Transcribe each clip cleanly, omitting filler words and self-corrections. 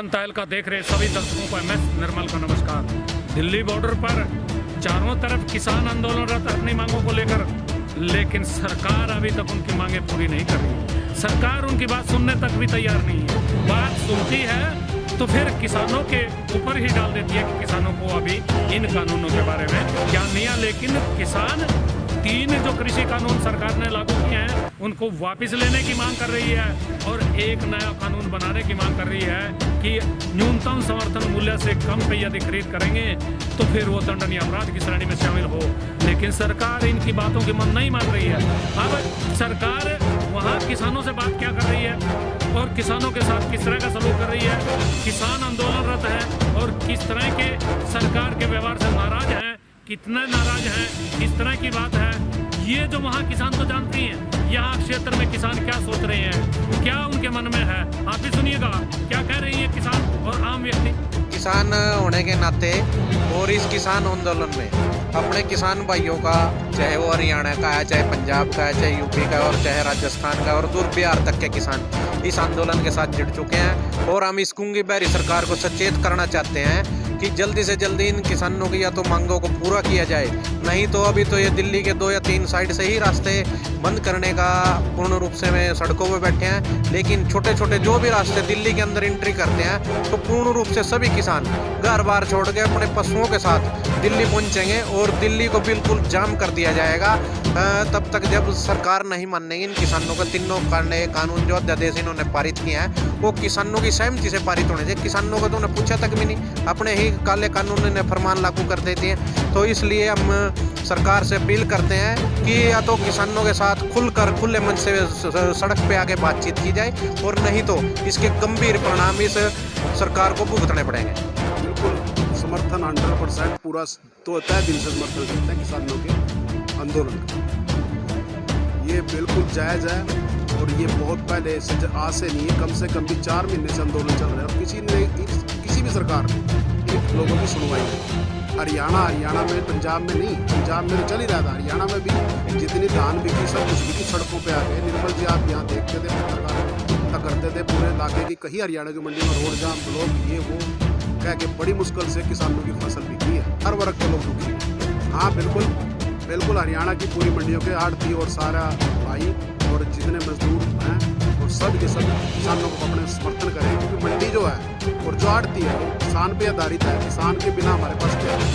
तहल का देख रहे सभी दर्शकों को MS निर्मल का नमस्कार। दिल्ली बॉर्डर पर चारों तरफ किसान आंदोलनरत अपनी मांगों को लेकर, लेकिन सरकार अभी तक उनकी मांगें पूरी नहीं कर रही। सरकार उनकी बात सुनने तक भी तैयार नहीं है। बात सुनती है तो फिर किसानों के ऊपर ही डाल देती है कि किसानों को अभी इन कानूनों के बारे में क्या नहीं है। लेकिन किसान 3 जो कृषि कानून सरकार ने लागू किए हैं उनको वापस लेने की मांग कर रही है और एक नया कानून बनाने की मांग कर रही है कि न्यूनतम समर्थन मूल्य से कम पे यदि खरीद करेंगे तो फिर वो दंडनीय अपराध की श्रेणी में शामिल हो। लेकिन सरकार इनकी बातों की मन नहीं मान रही है। अब सरकार वहाँ किसानों से बात क्या कर रही है और किसानों के साथ किस तरह का सलूक कर रही है, किसान आंदोलनरत है और किस तरह के सरकार के व्यवहार से नाराज हैं, कितने नाराज हैं, किस तरह की बात है, ये जो वहाँ किसान तो जानती हैं। यहाँ क्षेत्र में किसान क्या सोच रहे हैं, क्या उनके मन में है, आप भी सुनिएगा क्या कह रही है किसान और आम व्यक्ति। किसान होने के नाते और इस किसान आंदोलन में अपने किसान भाइयों का, चाहे वो हरियाणा का है, चाहे पंजाब का है, चाहे यूपी का है और चाहे राजस्थान का और दूर बिहार तक के किसान इस आंदोलन के साथ जुड़ चुके हैं। और हम इस गूंगी बहरी सरकार को सचेत करना चाहते हैं कि जल्दी से जल्दी इन किसानों की या तो मांगों को पूरा किया जाए, नहीं तो अभी तो ये दिल्ली के 2 या 3 साइड से ही रास्ते बंद करने का पूर्ण रूप से में सड़कों पे बैठे हैं। लेकिन छोटे छोटे जो भी रास्ते दिल्ली के अंदर एंट्री करते हैं तो पूर्ण रूप से सभी किसान घर बार छोड़ के अपने पशुओं के साथ दिल्ली पहुंचेंगे और दिल्ली को बिल्कुल जाम कर दिया जाएगा तब तक जब सरकार नहीं मानेगी इन किसानों का। तीनों कानून जो अध्यादेश इन्होंने पारित किए हैं वो किसानों की सहमति से पारित होने चाहिए। किसानों को तो उन्हें पूछा तक भी नहीं, अपने ही काले कानून ने फरमान लागू कर देते हैं। तो इसलिए हम सरकार से अपील करते हैं कि या तो किसानों के साथ खुले मन से सड़क पे आके बातचीत की जाए और नहीं तो इसके गंभीर परिणाम इस सरकार को भुगतने पड़ेंगे। बिल्कुल समर्थन 100% पूरा तो तय दिल से समर्थन करते हैं किसानों के आंदोलन का। ये बिल्कुल जायज़ है और ये बहुत पहले से आज से नहीं है, कम से कम भी 4 महीने से आंदोलन चल रहा है और किसी भी सरकार ने इन लोगों की सुनवाई नहीं। हरियाणा में, पंजाब में नहीं, पंजाब में तो चल ही रहा था, हरियाणा में भी जितनी धान बिकी सब कुछ बिकी सड़कों पे आ गए। निर्मल जी आप यहाँ देखते थे, पत्रकार करते थे पूरे इलाके की, कहीं हरियाणा की मंडी में रोड जाम, ब्लॉक, ये वो कह के बड़ी मुश्किल से किसानों की फसल बिकी है। हर वर्ग के लोग दुखी हैं। हाँ बिल्कुल हरियाणा की पूरी मंडियों के आड़ती और सारा भाई और जितने मजदूर हैं और सब के सब किसानों को अपने समर्थन करें, क्योंकि मंडी जो है और जो आड़ती है वो किसान पे आधारित है। किसान के बिना हमारे पास क्या है।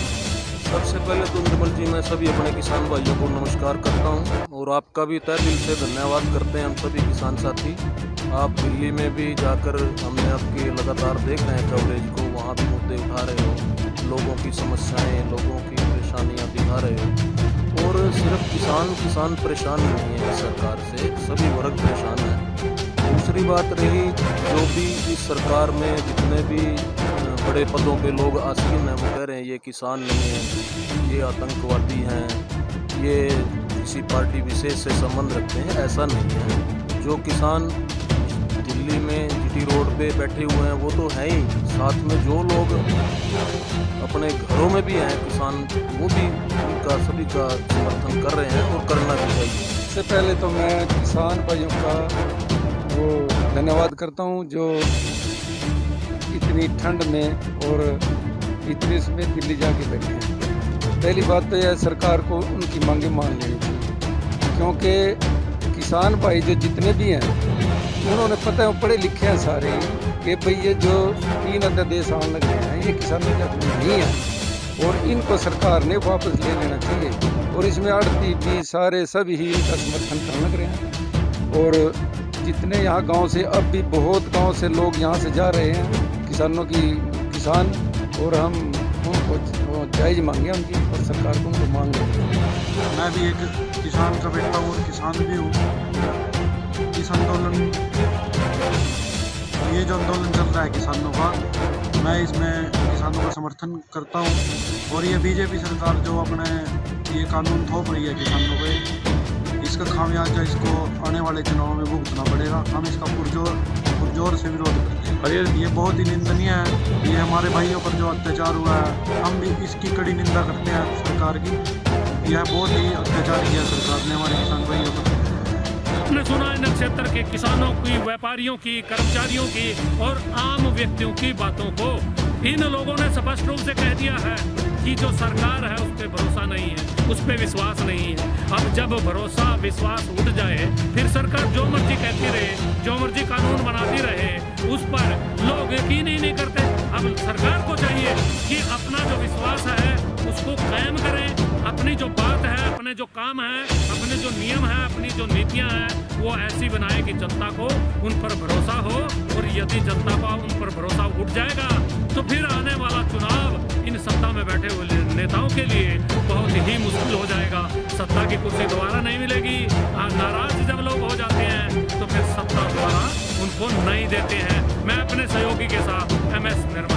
सबसे पहले तो निर्मल जी मैं सभी अपने किसान भाइयों को नमस्कार करता हूं और आपका भी तहे दिल से धन्यवाद करते हैं हम सभी किसान साथी। आप दिल्ली में भी जाकर हमने आपके लगातार देख रहे हैं कवरेज को, वहाँ भी मुद्दे उठा रहे हो, लोगों की समस्याएं, लोगों की परेशानियां दिखा रहे हो। और सिर्फ किसान परेशान नहीं है सरकार से, सभी वर्ग परेशान है। दूसरी बात रही, जो भी इस सरकार में जितने भी बड़े पदों पे लोग आसीन हैं वो कह रहे हैं ये किसान नहीं है, ये आतंकवादी हैं, ये किसी पार्टी विशेष से संबंध रखते हैं। ऐसा नहीं है। जो किसान दिल्ली में GT रोड पे बैठे हुए हैं वो तो है ही, साथ में जो लोग अपने घरों में भी हैं किसान, वो भी उनका सभी का समर्थन कर रहे हैं और करना भी चाहिए। सबसे पहले तो मैं किसान भाइयों का वो धन्यवाद करता हूँ जो इतनी ठंड में और इतनी इसमें दिल्ली जाके बैठे हैं। पहली बात तो यह सरकार को उनकी मांगे मान लेनी चाहिए, क्योंकि किसान भाई जो जितने भी हैं उन्होंने पता है, पढ़े लिखे हैं सारे कि भाई ये जो 3 अध्यादेश आने लगे हैं ये किसानों के हक में नहीं है और इनको सरकार ने वापस ले लेना चाहिए। और इसमें आड़ती भी सारे सभी ही इनका समर्थन करने लग रहे हैं। और जितने यहाँ गांव से, अब भी बहुत गांव से लोग यहाँ से जा रहे हैं किसान, और हम उनको जायज़ मांगे उनकी और सरकार को उनको मांग लेंगे। मैं भी एक किसान का बेटा हूँ और किसान भी हूँ। इस आंदोलन, ये जो आंदोलन चल रहा है किसानों का, मैं इसमें किसानों का समर्थन करता हूँ। और ये बीजेपी सरकार जो अपने ये कानून थोप रही है किसानों पे, इसका खामियाजा इसको आने वाले चुनाव में भुगतना पड़ेगा। हम इसका पुरजोर से विरोध करते हैं और ये बहुत ही निंदनीय है। ये हमारे भाइयों पर जो अत्याचार हुआ है, हम भी इसकी कड़ी निंदा करते हैं सरकार की। यह बहुत ही अत्याचार किया सरकार ने हमारे किसान भाइयों पर। आपने सुना इन क्षेत्र के किसानों की, व्यापारियों की, कर्मचारियों की और आम व्यक्तियों की बातों को। इन लोगों ने स्पष्ट रूप से कह दिया है कि जो सरकार है उस पर भरोसा नहीं है, उस पर विश्वास नहीं है। अब जब भरोसा विश्वास उठ जाए फिर सरकार जो मर्जी कहती रहे, जो मर्जी कानून बनाती रहे, उस पर लोग यकीन ही नहीं करते। अब सरकार को चाहिए कि अपना जो विश्वास है उसको कायम करें, अपनी जो बात है, अपने जो काम है, अपने जो नियम है, अपनी जो नीतियां हैं वो ऐसी बनाए कि जनता को उन पर भरोसा हो। और यदि जनता का उन पर भरोसा उठ जाएगा तो फिर आने वाला चुनाव इन सत्ता में बैठे हुए नेताओं के लिए बहुत ही मुश्किल हो जाएगा। सत्ता की कुर्सी दोबारा नहीं मिलेगी। नाराज जब लोग हो जाते हैं तो फिर सत्ता दोबारा उनको नहीं देते हैं। मैं अपने सहयोगी के साथ MS निर्मल।